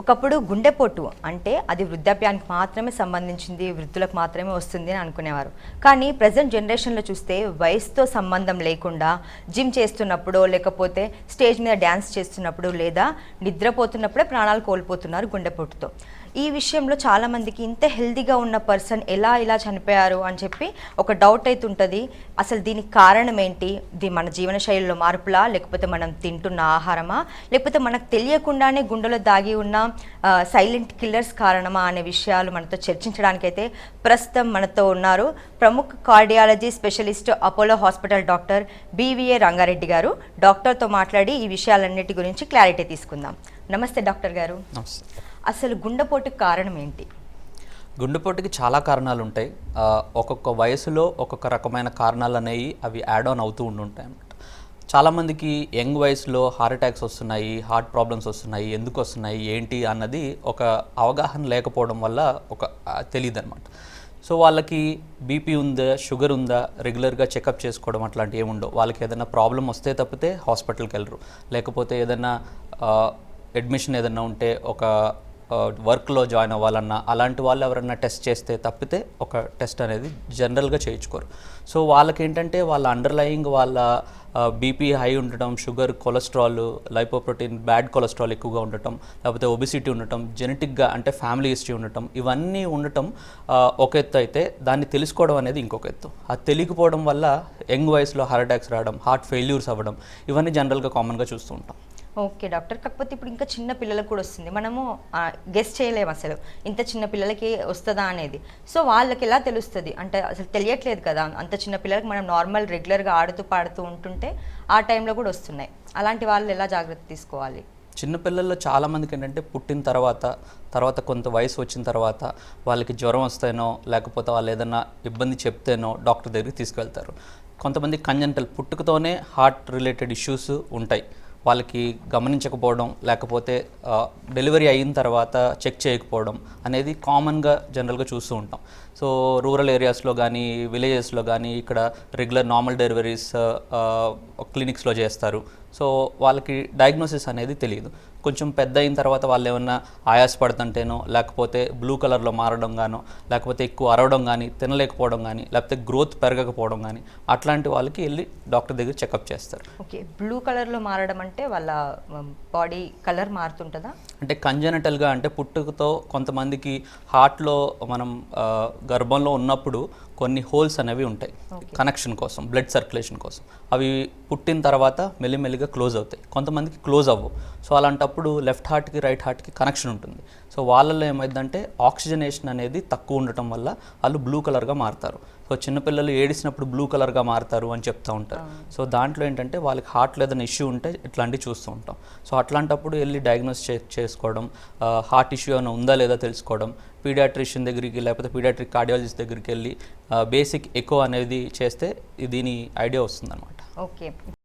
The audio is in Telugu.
ఒకప్పుడు గుండెపోటు అంటే అది వృద్ధాప్యానికి మాత్రమే సంబంధించింది, వృద్ధులకు మాత్రమే వస్తుంది అని అనుకునేవారు. కానీ ప్రజెంట్ జనరేషన్లో చూస్తే వయసుతో సంబంధం లేకుండా జిమ్ చేస్తున్నప్పుడు, లేకపోతే స్టేజ్ మీద డ్యాన్స్ చేస్తున్నప్పుడు, లేదా నిద్రపోతున్నప్పుడే ప్రాణాలు కోల్పోతున్నారు గుండెపోటుతో. ఈ విషయంలో చాలామందికి ఇంత హెల్తీగా ఉన్న పర్సన్ ఇలా చనిపోయారు అని చెప్పి ఒక డౌట్ అయితే ఉంటుంది. అసలు దీనికి కారణం ఏంటి? మన జీవన శైలిలో మార్పులా, లేకపోతే మనం తింటున్న ఆహారమా, లేకపోతే మనకు తెలియకుండానే గుండెలో దాగి ఉన్న సైలెంట్ కిల్లర్స్ కారణమా అనే విషయాలు మనతో చర్చించడానికైతే ప్రస్తుతం మనతో ఉన్నారు ప్రముఖ cardiology specialist Apollo hospital doctor BVA Rangareddy గారు. డాక్టర్తో మాట్లాడి ఈ విషయాలన్నిటి గురించి క్లారిటీ తీసుకుందాం. నమస్తే డాక్టర్ గారు. అసలు గుండెపోటుకు కారణం ఏంటి? గుండెపోటుకి చాలా కారణాలు ఉంటాయి. ఒక్కొక్క వయసులో ఒక్కొక్క రకమైన కారణాలు అనేవి అవి యాడ్ ఆన్ అవుతూ ఉంటుంటాయి అన్నమాట. చాలామందికి యంగ్ వయసులో హార్ట్ అటాక్స్ వస్తున్నాయి, హార్ట్ ప్రాబ్లమ్స్ వస్తున్నాయి, ఎందుకు వస్తున్నాయి ఏంటి అన్నది ఒక అవగాహన లేకపోవడం వల్ల తెలియదు అనమాట. సో వాళ్ళకి బీపీ ఉందా, షుగర్ ఉందా, రెగ్యులర్గా చెకప్ చేసుకోవడం అట్లాంటివి ఏముండవు. వాళ్ళకి ఏదైనా ప్రాబ్లం వస్తే తప్పితే హాస్పిటల్కి వెళ్ళరు. లేకపోతే ఏదైనా అడ్మిషన్ ఏదైనా ఉంటే ఒక వర్క్లో జాయిన్ అవ్వాలన్నా అలాంటి వాళ్ళు ఎవరైనా టెస్ట్ చేస్తే తప్పితే ఒక టెస్ట్ అనేది జనరల్గా చేయించుకోరు. సో వాళ్ళకి ఏంటంటే వాళ్ళ అండర్లయింగ్ వాళ్ళ బీపీ హై ఉండటం, sugar, cholesterol, lipoprotein, bad cholesterol ఎక్కువగా ఉండటం, లేకపోతే ఒబిసిటీ ఉండటం, జెనెటిక్గా అంటే ఫ్యామిలీ హిస్టరీ ఉండటం, ఇవన్నీ ఉండటం ఒక ఎత్తు అయితే దాన్ని తెలుసుకోవడం అనేది ఇంకొక ఎత్తు. అది తెలియకపోవడం వల్ల యంగ్ వయసులో హార్ట్ అటాక్స్ రావడం, హార్ట్ ఫెయిల్యూర్స్ అవ్వడం ఇవన్నీ జనరల్గా కామన్గా చూస్తూ ఉంటాం. ఓకే డాక్టర్, కాకపోతే ఇప్పుడు ఇంకా చిన్న పిల్లలకు కూడా వస్తుంది. మనము గెస్ చేయలేము అసలు ఇంత చిన్న పిల్లలకి వస్తుందా అనేది. సో వాళ్ళకి ఎలా తెలుస్తుంది అంటే అసలు తెలియట్లేదు కదా. అంత చిన్న పిల్లలకి మనం నార్మల్ రెగ్యులర్గా ఆడుతూ పాడుతూ ఉంటుంటే ఆ టైంలో కూడా వస్తున్నాయి. అలాంటి వాళ్ళు ఎలా జాగ్రత్త తీసుకోవాలి? చిన్నపిల్లల్లో చాలామందికి ఏంటంటే పుట్టిన తర్వాత కొంత వయసు వచ్చిన తర్వాత వాళ్ళకి జ్వరం వస్తేనో లేకపోతే వాళ్ళు ఏదైనా ఇబ్బంది చెప్తేనో డాక్టర్ దగ్గరికి తీసుకెళ్తారు. కొంతమంది కంజెంటల్ పుట్టుకతోనే హార్ట్ రిలేటెడ్ ఇష్యూస్ ఉంటాయి, వాళ్ళకి గమనించకపోవడం, లేకపోతే డెలివరీ అయిన తర్వాత చెక్ చేయకపోవడం అనేది కామన్గా జనరల్గా చూస్తూ ఉంటాం. సో రూరల్ ఏరియాస్లో కానీ విలేజెస్లో కానీ ఇక్కడ రెగ్యులర్ నార్మల్ డెలివరీస్ క్లినిక్స్లో చేస్తారు. సో వాళ్ళకి డయాగ్నోసిస్ అనేది తెలియదు. కొంచెం పెద్ద అయిన తర్వాత వాళ్ళు ఏమన్నా ఆయాసపడుతుంటేనో, లేకపోతే బ్లూ కలర్లో మారడం గానో, లేకపోతే ఎక్కువ అరవడం కానీ, తినలేకపోవడం కానీ, లేకపోతే గ్రోత్ పెరగకపోవడం కానీ అట్లాంటి వాళ్ళకి వెళ్ళి డాక్టర్ దగ్గర చెకప్ చేస్తారు. ఓకే, బ్లూ కలర్లో మారడం అంటే వాళ్ళ బాడీ కలర్ మారుతుంటుందా? అంటే కంజెనిటల్గా అంటే పుట్టుకతో కొంతమందికి హార్ట్లో మనం గర్భంలో ఉన్నప్పుడు కొన్ని హోల్స్ అనేవి ఉంటాయి కనెక్షన్ కోసం, బ్లడ్ సర్క్యులేషన్ కోసం. అవి పుట్టిన తర్వాత మెల్లిమెల్లిగా క్లోజ్ అవుతాయి, కొంతమందికి క్లోజ్ అవ్వవు. సో అలాంటప్పుడు లెఫ్ట్ హార్ట్కి రైట్ హార్ట్కి కనెక్షన్ ఉంటుంది. సో వాళ్ళల్లో ఏమైందంటే ఆక్సిజనేషన్ అనేది తక్కువ ఉండటం వల్ల వాళ్ళు బ్లూ కలర్గా మారుతారు. సో చిన్నపిల్లలు ఏడిసినప్పుడు బ్లూ కలర్గా మారుతారు అని చెప్తూ ఉంటారు. సో దాంట్లో ఏంటంటే వాళ్ళకి హార్ట్లో ఏదైనా ఇష్యూ ఉంటే ఇట్లాంటివి చూస్తూ ఉంటాం. సో అట్లాంటప్పుడు వెళ్ళి డయాగ్నోస్ చేసుకోవడం, హార్ట్ ఇష్యూ ఏమైనా ఉందా లేదా తెలుసుకోవడం, పీడియాట్రిషియన్ దగ్గరికి లేకపోతే పీడియాట్రిక్ కార్డియాలజిస్ట్ దగ్గరికి వెళ్ళి బేసిక్ ఎకో అనేది చేస్తే దీని ఐడియా వస్తుందన్నమాట. ఓకే.